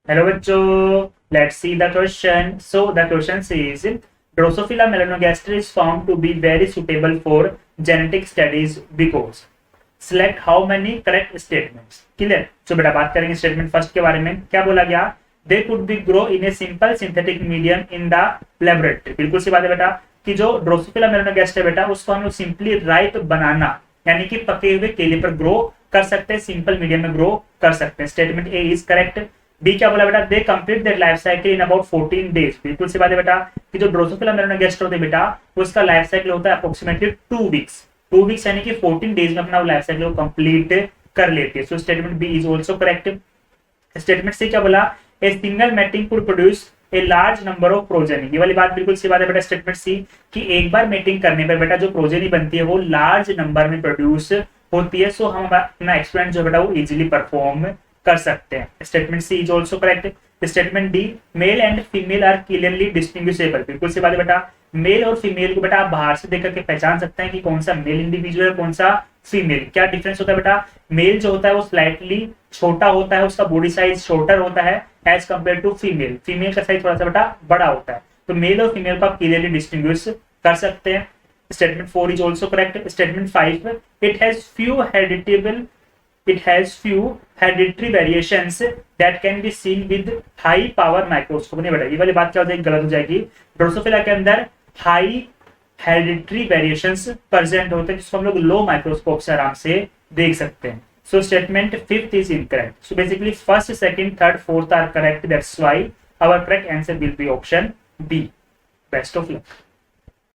Hello बच्चों, let's see the question. So the question says Drosophila melanogaster is found to be very suitable for genetic studies because select how many correct statements. Clear. तो बेटा बात करेंगे statement first के बारे में. क्या बोला गया? They could be grow in a simple synthetic medium in the laboratory. बिल्कुल सी बात है बेटा कि जो ड्रोसोफिला मेलानोगास्टर है बेटा उसको हम लोग सिंपली राइप बनाना यानी कि पके हुए केले पर ग्रो कर सकते हैं, सिंपल मीडियम में ग्रो कर सकते हैं. Statement A is correct. B क्या बोला बेटा? They complete their life cycle in about 14 days. बिल्कुल सी बात है बेटा कि जो ड्रोसोफिला मेलानोगास्टर होते हैं बेटा उसका लाइफ साइकिल होता है अप्रोक्सीमेटली 2 वीक्स. 2 वीक्स यानी कि 14 डेज में अपना लाइफ साइकिल कंप्लीट कर लेती है. So statement B is also correct. Statement C क्या बोला? A single mating could produce a large number of progeny. ये वाली बात बिल्कुल सी बात है बेटा. स्टेटमेंट सी कि एक बार मेटिंग करने पर बेटा जो प्रोजेनी बनती है वो लार्ज नंबर में प्रोड्यूस होती है. सो हम अपना एक्सपेरिमेंट जो बेटा वो इजीली परफॉर्म कर सकते हैं. Statement C is also correct. Statement D male and female are clearly distinguishable. बिल्कुल सी बात है बेटा. मेल और फीमेल को बेटा आप बाहर से देख करके पहचान सकते हैं कि कौन सा मेल इंडिविजुअल है कौन सा फीमेल. क्या डिफरेंस होता है बेटा? मेल जो होता है वो स्लाइटली छोटा होता है, उसका बॉडी साइज शॉर्टर होता है as compare to female. Female का साइज थोड़ा सा बेटा बड़ा होता है. तो मेल और फीमेल को आप क्लियरली डिस्टिंग्विश कर सकते हैं. Statement 4 is also correct. Statement 5 it has few hereditary variations that can be seen with high power microscope. नहीं बेटा ये वाली बात क्या हो जाएगी? गलत हो जाएगी. ड्रोसोफिला के अंदर हाई हेरिडिटरी वेरिएशंस प्रेजेंट होते हैं जिसको हम लोग लो माइक्रोस्कोप से आराम से देख सकते हैं. So statement 5th is incorrect. So basically first, second, third, fourth are correct. That's why our correct answer will be option B. Best of luck.